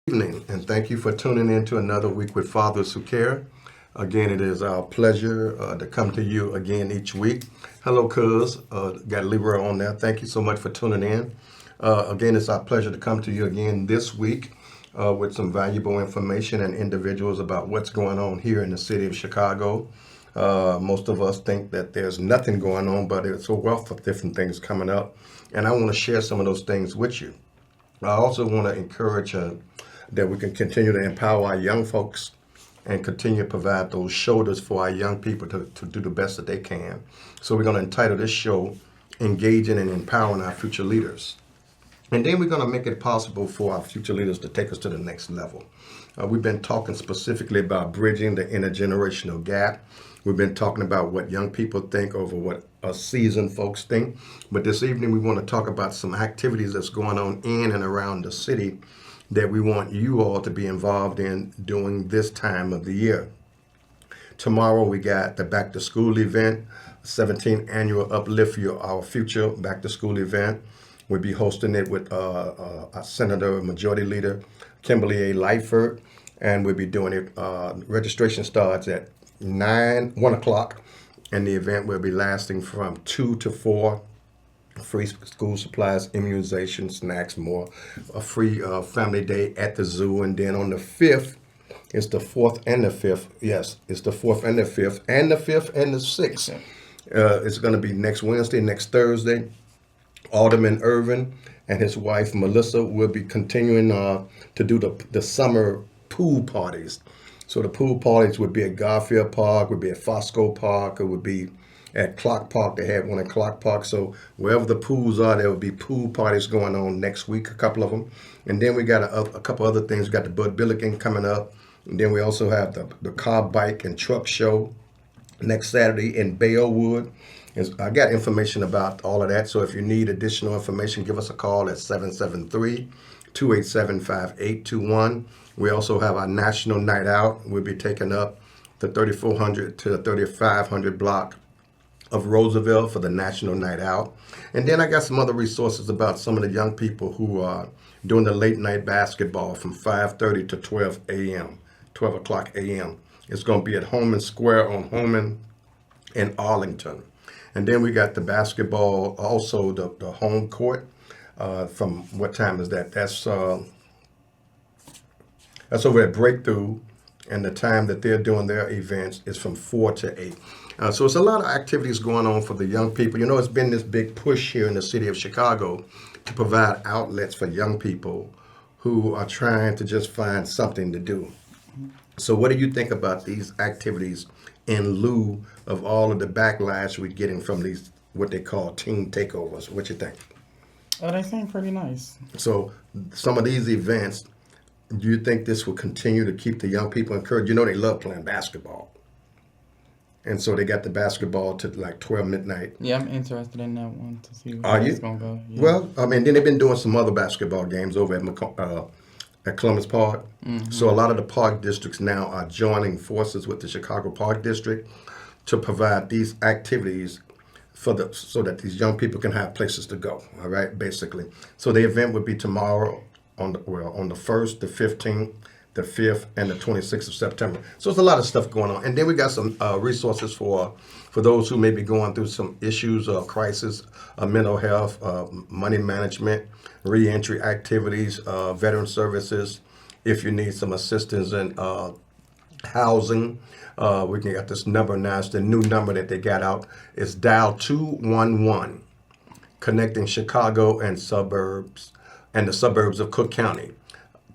Evening, and thank you for tuning in to another week with Fathers Who Care. Again, it is our pleasure to come to you again each week. Hello, cuz. Got Libra on there. Thank you so much for tuning in. Again, it's our pleasure to come to you again this week with some valuable information and individuals about what's going on here in the city of Chicago. Most of us think that there's nothing going on, but it's a wealth of different things coming up. And I want to share some of those things with you. I also want to encourage that we can continue to empower our young folks and continue to provide those shoulders for our young people to do the best that they can. So we're going to entitle this show, Engaging and Empowering Our Future Leaders. And then we're going to make it possible for our future leaders to take us to the next level. We've been talking specifically about bridging the intergenerational gap. We've been talking about what young people think over what seasoned folks think. But this evening we want to talk about some activities that's going on in and around the city that we want you all to be involved in during this time of the year. Tomorrow we got the back to school event, 17th annual Uplift Our Future back to school event. We'll be hosting it with our Senator Majority Leader Kimberly A. Lightford, and we'll be doing it. Registration starts at 1 o'clock, and the event will be lasting from 2 to 4. Free school supplies, immunization, snacks, more. A free family day at the zoo. And then on the 5th, it's the 4th and the 5th. Yes, it's the 4th and the 5th, and the 5th and the 6th. It's going to be next Wednesday, next Thursday. Alderman Irvin and his wife, Melissa, will be continuing to do the summer pool parties. So the pool parties would be at Garfield Park, would be at Fosco Park, it would be at Clock Park. They had one at Clock Park. So wherever the pools are, there will be pool parties going on next week, a couple of them. And then we got a couple other things. We got the Bud Billiken coming up. And then we also have the car, bike, and truck show next Saturday in Baywood. I got information about all of that. So if you need additional information, give us a call at 773-287-5821. We also have our National Night Out. We'll be taking up the 3400 to the 3500 block of Roosevelt for the National Night Out. And then I got some other resources about some of the young people who are doing the late night basketball from 5:30 to 12 o'clock a.m. It's going to be at Holman Square on Holman in Arlington. And then we got the basketball, also the home court. From what time is that? That's over at Breakthrough, and the time that they're doing their events is from 4 to 8. So it's a lot of activities going on for the young people. You know, it's been this big push here in the city of Chicago to provide outlets for young people who are trying to just find something to do. So what do you think about these activities in lieu of all of the backlash we're getting from these, what they call teen takeovers? What you think? Oh, they seem pretty nice. So some of these events, do you think this will continue to keep the young people encouraged? You know, they love playing basketball. And so they got the basketball to like 12 midnight. Yeah, I'm interested in that one to see Are how you? it's going to go. Yeah. Well, I mean, then they've been doing some other basketball games over at Columbus Park. Mm-hmm. So a lot of the park districts now are joining forces with the Chicago Park District to provide these activities so that these young people can have places to go. All right, basically. So the event would be tomorrow on the 1st, the 15th, the 5th, and the 26th of September. So it's a lot of stuff going on. And then we got some resources for those who may be going through some issues or crisis, mental health, money management, reentry activities, veteran services. If you need some assistance in housing, we can get this number now. It's the new number that they got out. It's dial 211, connecting Chicago and the suburbs of Cook County.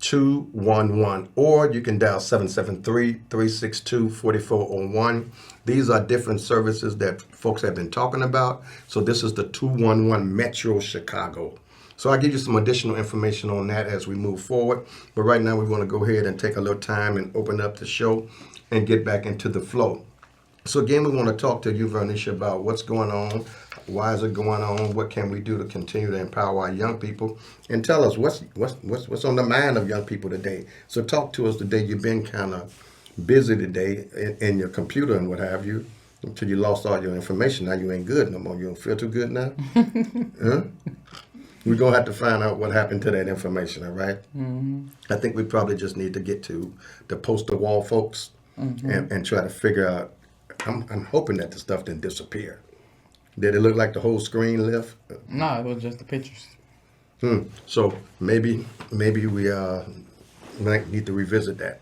211, or you can dial 773-362-4401. These are different services that folks have been talking about. So this is the 211 Metro Chicago. So I'll give you some additional information on that as we move forward. But right now we want to go ahead and take a little time and open up the show and get back into the flow. So again, we want to talk to you, Vernisha, about what's going on, why is it going on, what can we do to continue to empower our young people, and tell us what's on the mind of young people today. So talk to us today. You've been kind of busy today in your computer and what have you, until you lost all your information. Now you ain't good no more. You don't feel too good now. Huh? We're gonna have to find out what happened to that information. All right? I think we probably just need to get to the poster wall folks and try to figure out. I'm hoping that the stuff didn't disappear. Did it look like the whole screen left? No, it was just the pictures. So maybe we might need to revisit that.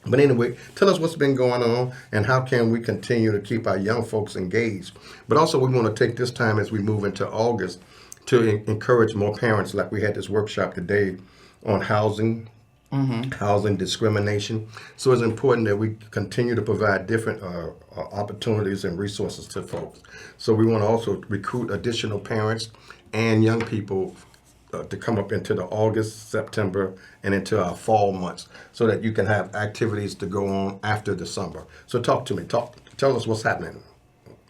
But anyway, tell us what's been going on and how can we continue to keep our young folks engaged. But also we want to take this time as we move into August to encourage more parents, like we had this workshop today on housing discrimination. So it's important that we continue to provide different opportunities and resources to folks. So we want to also recruit additional parents and young people to come up into the August, September, and into our fall months, so that you can have activities to go on after the summer. So talk to me. Tell us what's happening.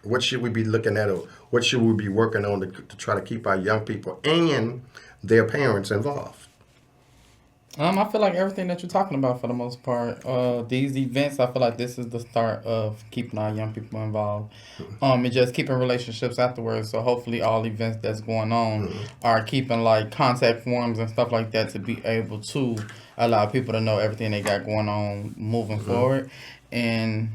What should we be looking at, or what should we be working on to try to keep our young people and their parents involved? I feel like everything that you're talking about for the most part. These events, I feel like this is the start of keeping our young people involved. And just keeping relationships afterwards. So hopefully all events that's going on are keeping like contact forms and stuff like that to be able to allow people to know everything they got going on moving forward. And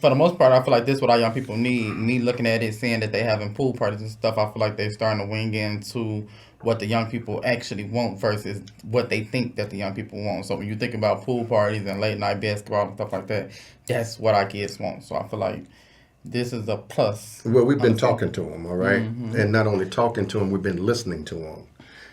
for the most part, I feel like this is what our young people need. Me looking at it, seeing that they having pool parties and stuff, I feel like they're starting to wing into what the young people actually want versus what they think that the young people want. So when you think about pool parties and late night basketball and stuff like that, that's what our kids want. So I feel like this is a plus. Well, we've been talking to them, all right? And not only talking to them, we've been listening to them.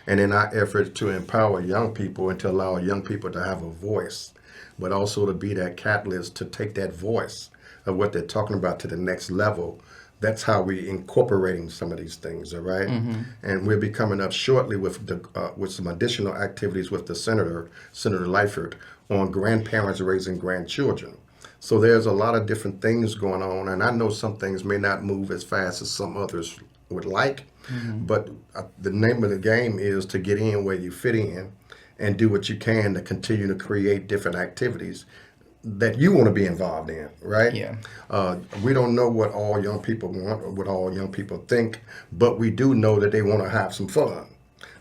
And in our efforts to empower young people and to allow young people to have a voice, but also to be that catalyst to take that voice of what they're talking about to the next level. That's how we incorporating some of these things, all right? And we'll be coming up shortly with some additional activities with the Senator Lightford, on grandparents raising grandchildren. So there's a lot of different things going on, and I know some things may not move as fast as some others would like, but the name of the game is to get in where you fit in and do what you can to continue to create different activities that you want to be involved in, right? Yeah. We don't know what all young people want or what all young people think, but we do know that they want to have some fun.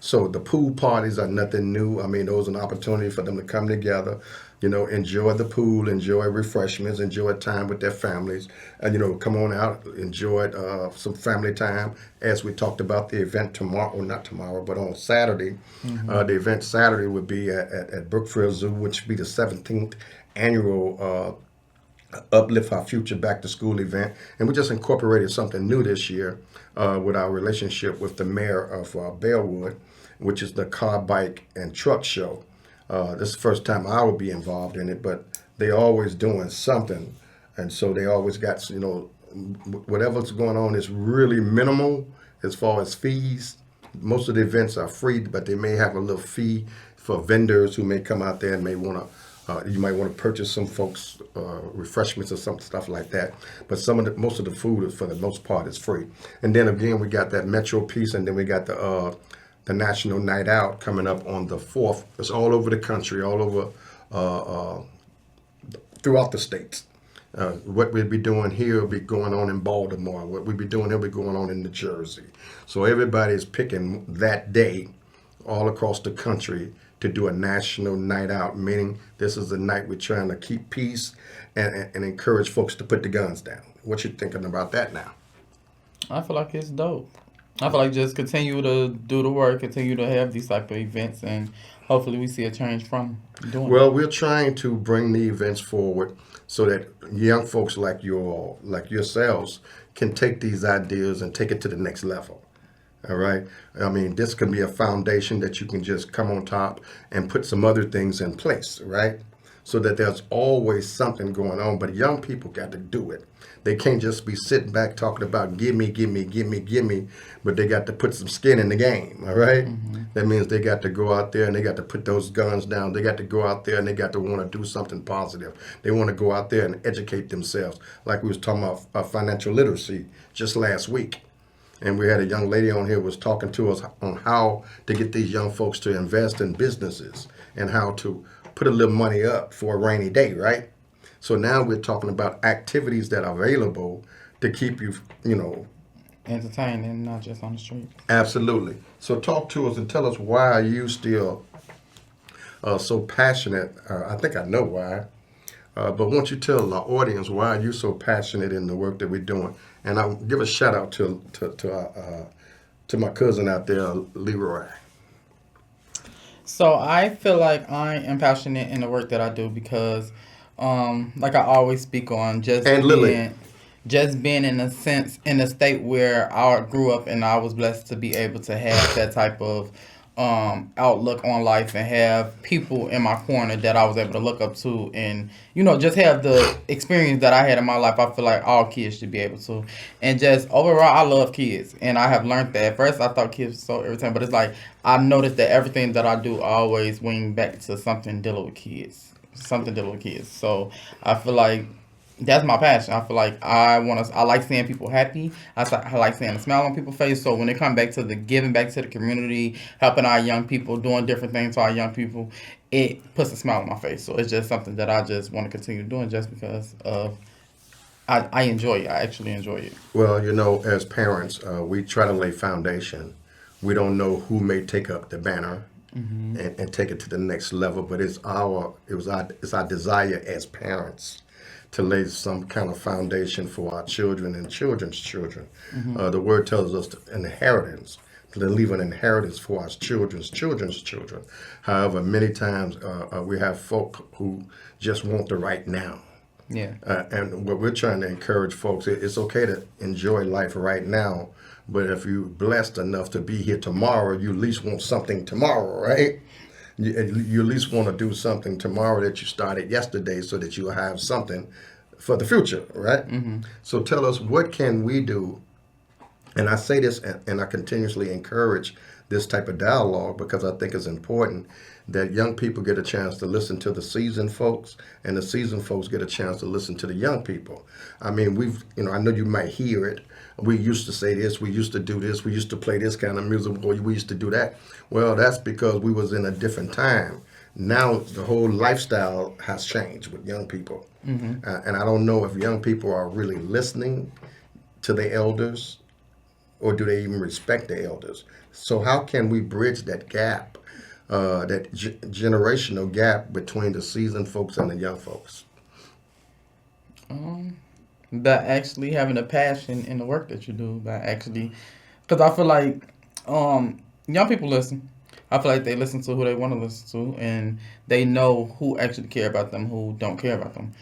So the pool parties are nothing new. I mean, those are an opportunity for them to come together, enjoy the pool, enjoy refreshments, enjoy time with their families, and, come on out, enjoy some family time. As we talked about the event tomorrow, not tomorrow, but on Saturday. The event Saturday would be at Brookfield Zoo, which would be the 17th annual Uplift Our Future Back to School event. And we just incorporated something new this year with our relationship with the mayor of Bellwood, which is the car, bike, and truck show. This is the first time I would be involved in it, but they always doing something. And so they always got, whatever's going on is really minimal as far as fees. Most of the events are free, but they may have a little fee for vendors who may come out there and may want to you might want to purchase some folks refreshments or some stuff like that. But most of the food, for the most part, is free. And then again, we got that Metro piece, and then we got the National Night Out coming up on the 4th. It's all over the country, all over throughout the states. What we'll be doing here will be going on in Baltimore. What we'll be doing here will be going on in New Jersey. So everybody's picking that day all across the country to do a national night out, meaning this is a night we're trying to keep peace and encourage folks to put the guns down. What you thinking about that now? I feel like it's dope. I feel like just continue to do the work, continue to have these type of events, and hopefully we see a change from doing Well, we're trying to bring the events forward so that young folks like yourselves can take these ideas and take it to the next level. All right. I mean, this can be a foundation that you can just come on top and put some other things in place, right? so that there's always something going on. But young people got to do it. They can't just be sitting back talking about give me, give me, give me, give me, but they got to put some skin in the game, all right? That means they got to go out there and they got to put those guns down. They got to go out there and they got to want to do something positive. They want to go out there and educate themselves. Like we was talking about financial literacy just last week. And we had a young lady on here was talking to us on how to get these young folks to invest in businesses and how to put a little money up for a rainy day, right? So now we're talking about activities that are available to keep you, Entertaining, not just on the street. absolutely. So talk to us and tell us why are you still so passionate. I think I know why. But won't you tell the audience why are you so passionate in the work that we're doing? And I'll give a shout out to my cousin out there, Leroy. So I feel like I am passionate in the work that I do because, like I always speak on, And Lily. just being in a sense in a state where I grew up and I was blessed to be able to have that type of outlook on life and have people in my corner that I was able to look up to and just have the experience that I had in my life. I feel like all kids should be able to, and just overall I love kids and I have learned that. At first I thought kids were so irritating, but it's like I noticed that everything that I do always wing back to something dealing with kids. So I feel like that's my passion. I feel like I like seeing people happy. I like seeing a smile on people's face. So when it comes back to the giving back to the community, helping our young people, doing different things to our young people, it puts a smile on my face. So it's just something that I just want to continue doing just because of I enjoy it. I actually enjoy it. Well, as parents, we try to lay foundation. We don't know who may take up the banner and take it to the next level, but it's our desire as parents to lay some kind of foundation for our children and children's children. The word tells us an inheritance, to leave an inheritance for our children's children's children. However, many times we have folk who just want the right now. Yeah. And what we're trying to encourage folks, it's okay to enjoy life right now, but if you're blessed enough to be here tomorrow, you at least want something tomorrow, right? You at least want to do something tomorrow that you started yesterday so that you'll have something for the future, right? So tell us, what can we do? And I say this and I continuously encourage this type of dialogue because I think it's important that young people get a chance to listen to the seasoned folks and the seasoned folks get a chance to listen to the young people. I mean, I know you might hear it. We used to say this, we used to do this, we used to play this kind of music, or we used to do that. Well, that's because we was in a different time. Now the whole lifestyle has changed with young people. And I don't know if young people are really listening to the elders or do they even respect the elders. So how can we bridge that gap, that generational gap between the seasoned folks and the young folks? By actually having a passion in the work that you do, because I feel like young people listen. I feel like they listen to who they want to listen to, and they know who actually care about them, who don't care about them.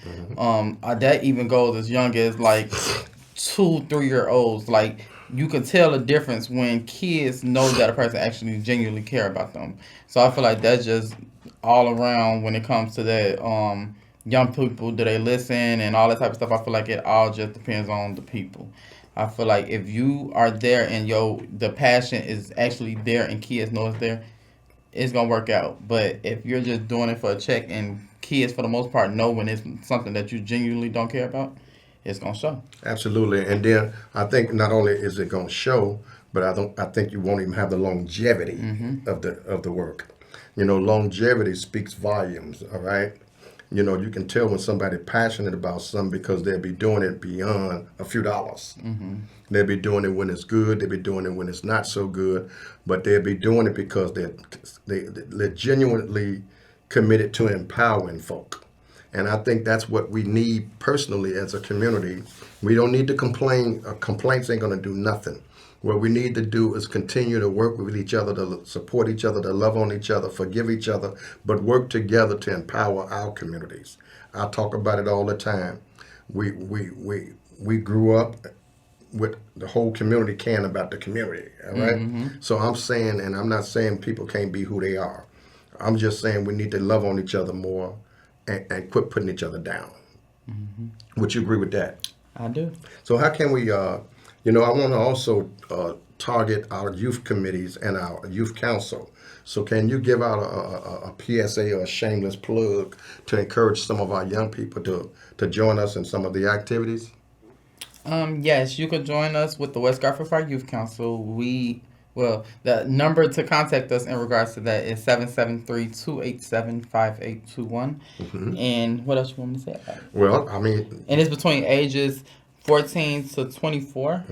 That even goes as young as like 2, 3 year olds. Like you can tell the difference when kids know that a person actually genuinely care about them. So I feel like that's just all around when it comes to that. Young people, do they listen and all that type of stuff? I feel like it all just depends on the people. I feel like if you are there and the passion is actually there and kids know it's there, it's gonna work out. But if you're just doing it for a check and kids for the most part know when it's something that you genuinely don't care about, it's gonna show. Absolutely. And then I think not only is it going to show, but I think you won't even have the longevity of the work. Longevity speaks volumes, all right? You can tell when somebody's passionate about something because they'll be doing it beyond a few dollars. They'll be doing it when it's good. They'll be doing it when it's not so good. But they'll be doing it because they're genuinely committed to empowering folk. And I think that's what we need personally as a community. We don't need to complain. Complaints ain't going to do nothing. What we need to do is continue to work with each other, to support each other, to love on each other, forgive each other, but work together to empower our communities. I talk about it all the time. We grew up with the whole community caring about the community, all right? So I'm saying, and I'm not saying people can't be who they are. I'm just saying we need to love on each other more and quit putting each other down. Would you agree with that? I do. So how can we, I want to also target our youth committees and our youth council. So can you give out a PSA or a shameless plug to encourage some of our young people to join us in some of the activities? Yes, you could join us with the West Garfield Park Youth Council. The number to contact us in regards to that is 773-287-5821. And what else you want me to say about it? Well, I mean, And it's between ages 14 to 24.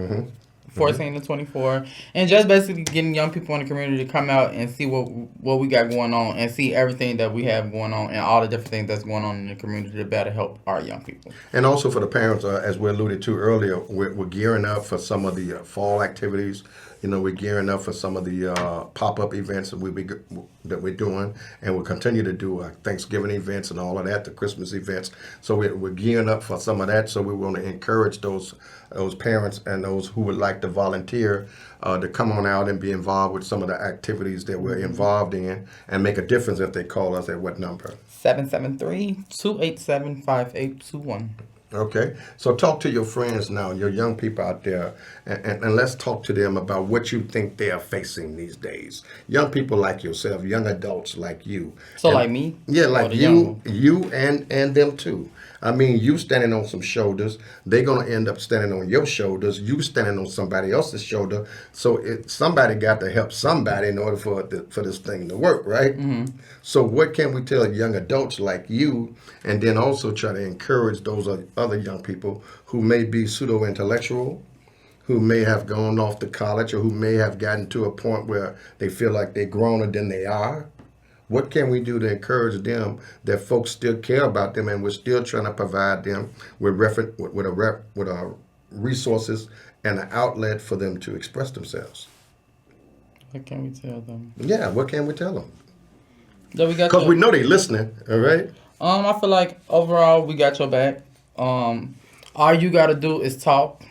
14 to 24, and just basically getting young people in the community to come out and see what we got going on and see everything that we have going on and all the different things that's going on in the community to better help our young people. and also for the parents, as we alluded to earlier, we're gearing up for some of the fall activities. We're gearing up for some of the pop-up events that we're doing, and we'll continue to do Thanksgiving events and all of that, the Christmas events. So we're gearing up for some of that. So we want to encourage those parents and those who would like to volunteer to come on out and be involved with some of the activities that we're involved in and make a difference if they call us at what number? 773-287-5821. Okay, so talk to your friends now, your young people out there, and let's talk to them about what you think they are facing these days. Young people like yourself, young adults like you. So And- like me? Yeah, Or like the young you and them too. I mean, you standing on some shoulders, they're gonna end up standing on your shoulders. You standing on somebody else's shoulder. So somebody got to help somebody in order for this thing to work, right? So what can we tell young adults like you, and then also try to encourage those other young people who may be pseudo-intellectual, who may have gone off to college, or who may have gotten to a point where they feel like they're growner than they are? What can we do to encourage them that folks still care about them, and we're still trying to provide them with resources and an outlet for them to express themselves? What can we tell them? Yeah, what can we tell them? That we got Because we know they listening, all right? I feel like overall we got your back. All you gotta do is talk.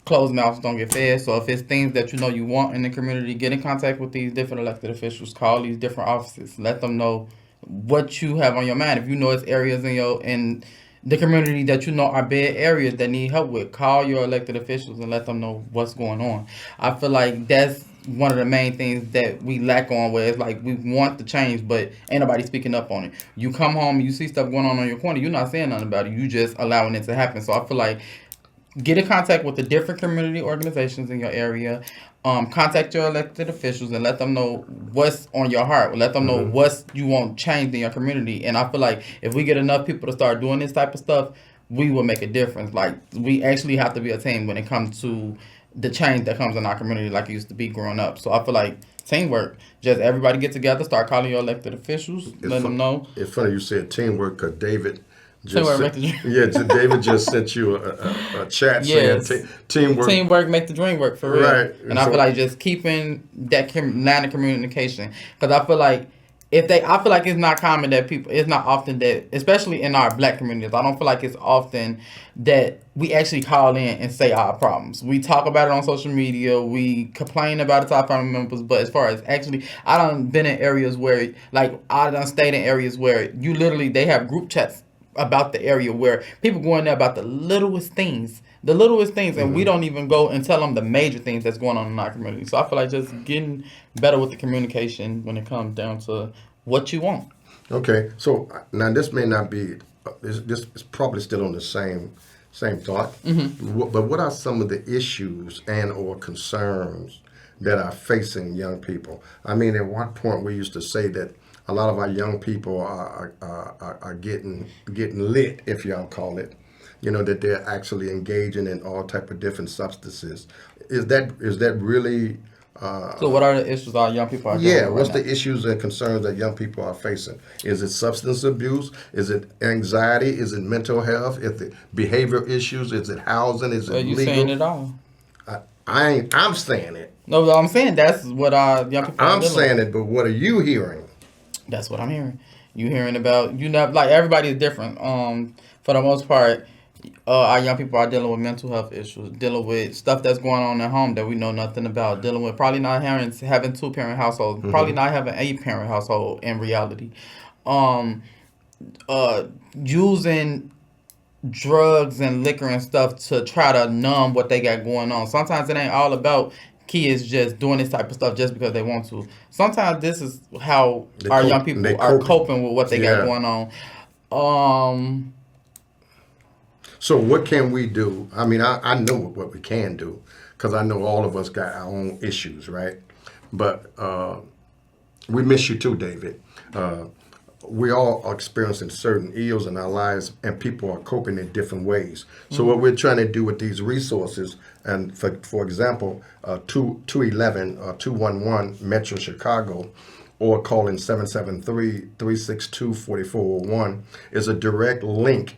Closed mouths don't get fed. So if it's things that you know you want in the community, get in contact with these different elected officials. Call these different offices. Let them know what you have on your mind. If you know it's areas in the community that you know are bad areas that need help with, call your elected officials and let them know what's going on. I feel like that's one of the main things that we lack on, where it's like we want the change, but ain't nobody speaking up on it. You come home, you see stuff going on your corner, you're not saying nothing about it. You just allowing it to happen. So I feel like get in contact with the different community organizations in your area. Contact your elected officials and let them know what's on your heart. Let them know what you want changed in your community. And I feel like if we get enough people to start doing this type of stuff, we will make a difference. Like, we actually have to be a team when it comes to the change that comes in our community like it used to be growing up. So I feel like teamwork. Just everybody get together, start calling your elected officials, let them know. It's funny you said teamwork, because David Teamwork just make the David just sent you a chat Yes. saying teamwork. Teamwork make the dream work, for real. Right. And I So- feel like just keeping that line of communication, because I feel like I feel like it's not common that it's not often that, especially in our black communities, I don't feel like it's often that we actually call in and say our problems. We talk about it on social media, we complain about it to our family members, but as far as actually, I done been in areas where, like, I done stayed in areas where they have group chats about the area where people go in there about the littlest things, and we don't even go and tell them the major things that's going on in our community. So I feel like just getting better with the communication when it comes down to what you want. Okay, so now this may not be, this is probably still on the same thought, but what are some of the issues and or concerns that are facing young people? I mean, at one point we used to say that a lot of our young people are getting lit, if y'all call it, that they're actually engaging in all type of different substances. Is that really? So what are the issues our young people are dealing with What's right the issues and concerns that young people are facing? Is it substance abuse? Is it anxiety? Is it mental health? Is it behavior issues? Is it housing? Is it now? Are you legal? saying it all? I'm saying it. No, but I'm saying that's what our young people are I'm dealing saying with. it, but what are you hearing? That's what I'm hearing. You hearing about, like, everybody is different. For the most part, our young people are dealing with mental health issues, dealing with stuff that's going on at home that we know nothing about, dealing with probably not having 2-parent households, probably not having a parent household in reality. using drugs and liquor and stuff to try to numb what they got going on. Sometimes it ain't all about kids just doing this type of stuff just because they want to. Sometimes this is how our young people are coping with what they got going on. So what can we do? I mean, I know what we can do because I know all of us got our own issues, right? But we miss you too, David. We all are experiencing certain ills in our lives, and people are coping in different ways. So what we're trying to do with these resources, and for example, 211 Metro Chicago, or calling 773-362-4401 is a direct link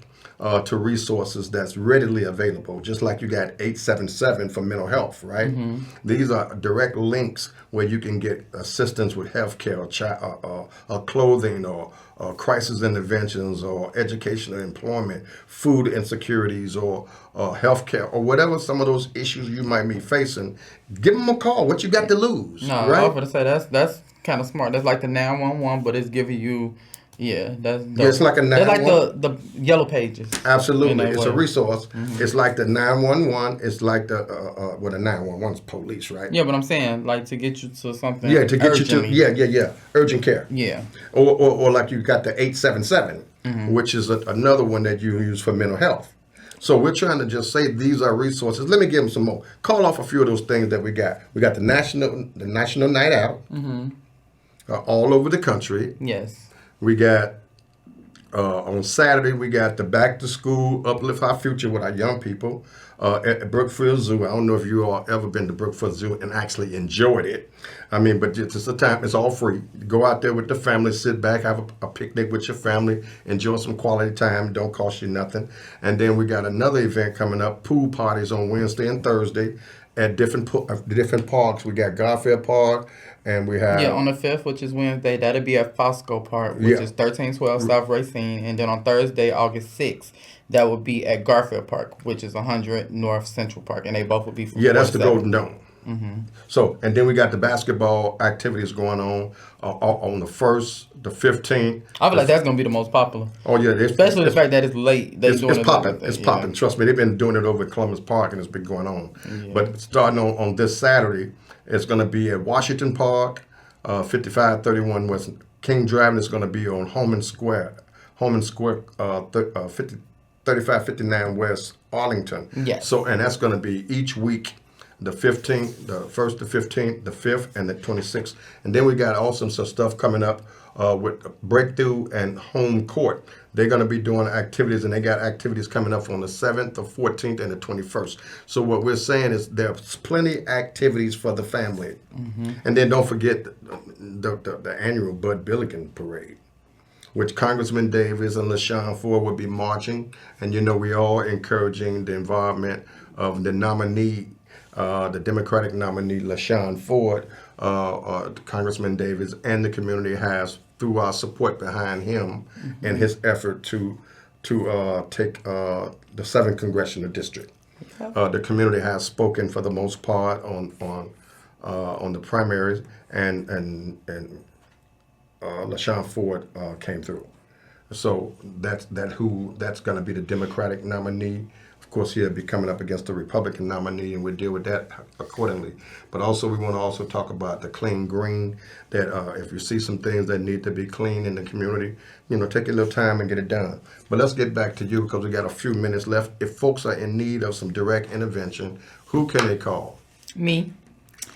to resources that's readily available, just like you got 877 for mental health, right? These are direct links where you can get assistance with healthcare, or clothing, or crisis interventions, or education and employment, food insecurities, or healthcare, or whatever some of those issues you might be facing. Give them a call. What you got to lose? No, right? I was going to say that's kind of smart. That's like the 911, but it's giving you. Yeah, that's it's like a 911. That's like the yellow pages. Absolutely, it's a resource. It's like the 911. It's like the the 911 is police, right? Yeah, but I'm saying like to get you to something. Yeah, to get urgently. you to urgent care. Yeah. Or like you got the 877, which is another one that you use for mental health. So we're trying to just say these are resources. Let me give them some more. Call off a few of those things that we got. We got the national night out, all over the country. Yes. We got on Saturday, we got the Back to School Uplift Our Future with our young people at Brookfield Zoo. I don't know if you all ever been to Brookfield Zoo and actually enjoyed it. I mean, but it's a time, it's all free. Go out there with the family, sit back, have a picnic with your family, enjoy some quality time. Don't cost you nothing. And then we got another event coming up, pool parties on Wednesday and Thursday at different parks. We got Garfield Park. And we have on the 5th, which is Wednesday, that'll be at Fosco Park, which is 1312 South Racine, and then on Thursday, August 6th, that would be at Garfield Park, which is 100 North Central Park, and they both will be from that's the Golden Dome. So, and then we got the basketball activities going on the 1st, the 15th. I feel like that's gonna be the most popular. Oh yeah, especially the fact that it's late. It's popping. It's popping. Trust me, they've been doing it over at Columbus Park, and it's been going on. But starting on this Saturday, it's going to be at Washington Park, 5531 West King Drive, and it's going to be on Holman Square, 3559 West Arlington. Yes. So, and that's going to be each week, the 15th, the 1st, the 15th, the 5th, and the 26th. And then we got also some stuff coming up with Breakthrough and Home Court. They're going to be doing activities, and they got activities coming up on the 7th, the 14th, and the 21st. So what we're saying is there's plenty activities for the family. And then don't forget the annual Bud Billiken Parade, which Congressman Davis and LaShawn Ford will be marching. And you know, we are encouraging the involvement of the nominee, the Democratic nominee, LaShawn Ford, Congressman Davis, and the community has, through our support behind him and his effort to take the 7th congressional district. The community has spoken for the most part on the primaries, and LaShawn Ford came through. So that's going to be the Democratic nominee. Of course, he'll be coming up against the Republican nominee, and we'll deal with that accordingly. But also, we want to also talk about the clean green, that if you see some things that need to be clean in the community, take a little time and get it done. But let's get back to you, because we got a few minutes left. If folks are in need of some direct intervention, who can they call? Me.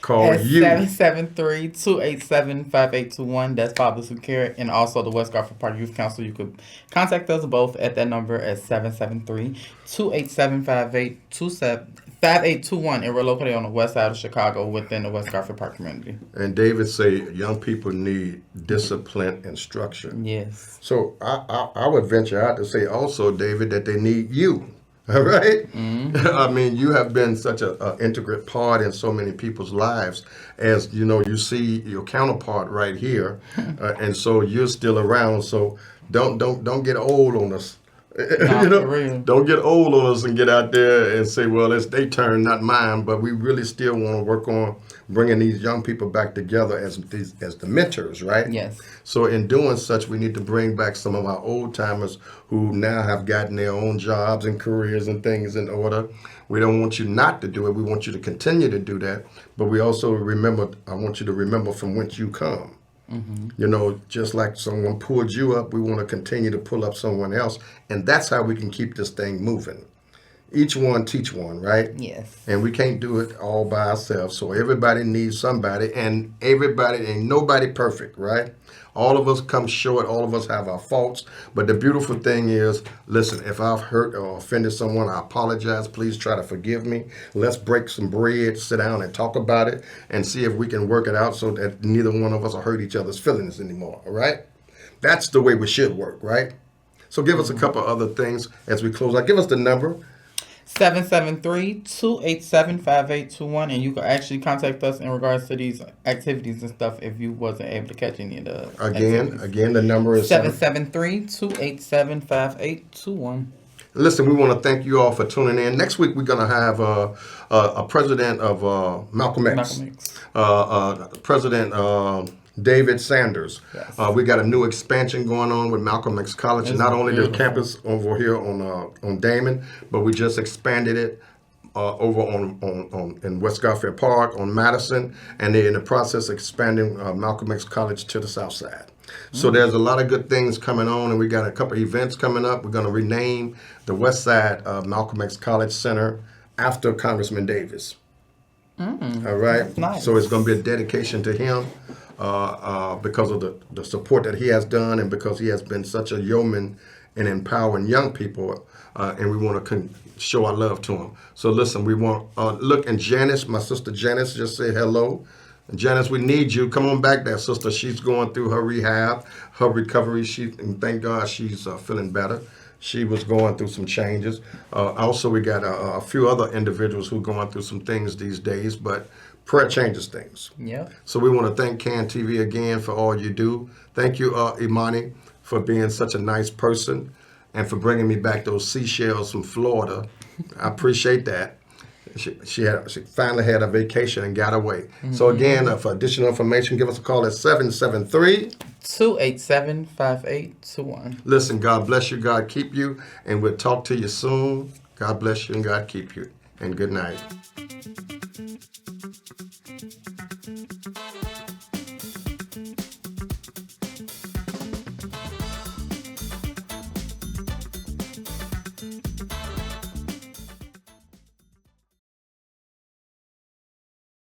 Call at you. 773-287-5821. That's Fathers Who Care, and also the West Garfield Park Youth Council. You could contact us both at that number at 773-287-5821, and we're located on the west side of Chicago within the West Garfield Park community. And David say young people need discipline and structure. Yes. So I would venture out to say also, David, that they need you. All right? I mean, you have been such an integral part in so many people's lives. As you see your counterpart right here, and so you're still around. So don't get old on us. Nah, You for know, real. don't get old on us and get out there and say, well, it's their turn, not mine. But we really still want to work on bringing these young people back together as the mentors, right? Yes. So in doing such, we need to bring back some of our old timers who now have gotten their own jobs and careers and things in order. We don't want you not to do it. We want you to continue to do that. But we also remember, I want you to remember from whence you come. You know, just like someone pulled you up, we want to continue to pull up someone else. And that's how we can keep this thing moving. Each one teach one, right? Yes. And we can't do it all by ourselves. So everybody needs somebody, and everybody, ain't nobody perfect, right? All of us come short. All of us have our faults. But the beautiful thing is, listen, if I've hurt or offended someone, I apologize. Please try to forgive me. Let's break some bread, sit down and talk about it, and see if we can work it out so that neither one of us will hurt each other's feelings anymore, all right? That's the way we should work, right? So give us a couple other things as we close out. Give us the number. 773-287-5821, and you can actually contact us in regards to these activities and stuff if you wasn't able to catch any of the activities. Again, the number is 773-287-5821. Listen, we want to thank you all for tuning in. Next week, we're going to have a president of Malcolm X, Malcolm X. President David Sanders. Yes. We got a new expansion going on with Malcolm X College. It's Not only the beautiful. campus over here on Damon, but we just expanded it over on in West Garfield Park on Madison, and they're in the process of expanding Malcolm X College to the south side. So there's a lot of good things coming on, and we got a couple events coming up. We're going to rename the west side of Malcolm X College Center after Congressman Davis. All right? Nice. So it's going to be a dedication to him because of the support that he has done and because he has been such a yeoman in empowering young people, and we want to show our love to him. So listen, we want, look, and Janice, my sister Janice, just say hello. Janice, we need you. Come on back there, sister. She's going through her rehab, her recovery. And thank God she's feeling better. She was going through some changes. Also, we got a few other individuals who are going through some things these days, but prayer changes things. Yep. So we want to thank CAN TV again for all you do. Thank you, Imani, for being such a nice person and for bringing me back those seashells from Florida. I appreciate that. She finally had a vacation and got away. So again, for additional information, give us a call at 773-287-5821. Listen, God bless you, God keep you, and we'll talk to you soon. God bless you and God keep you. And good night.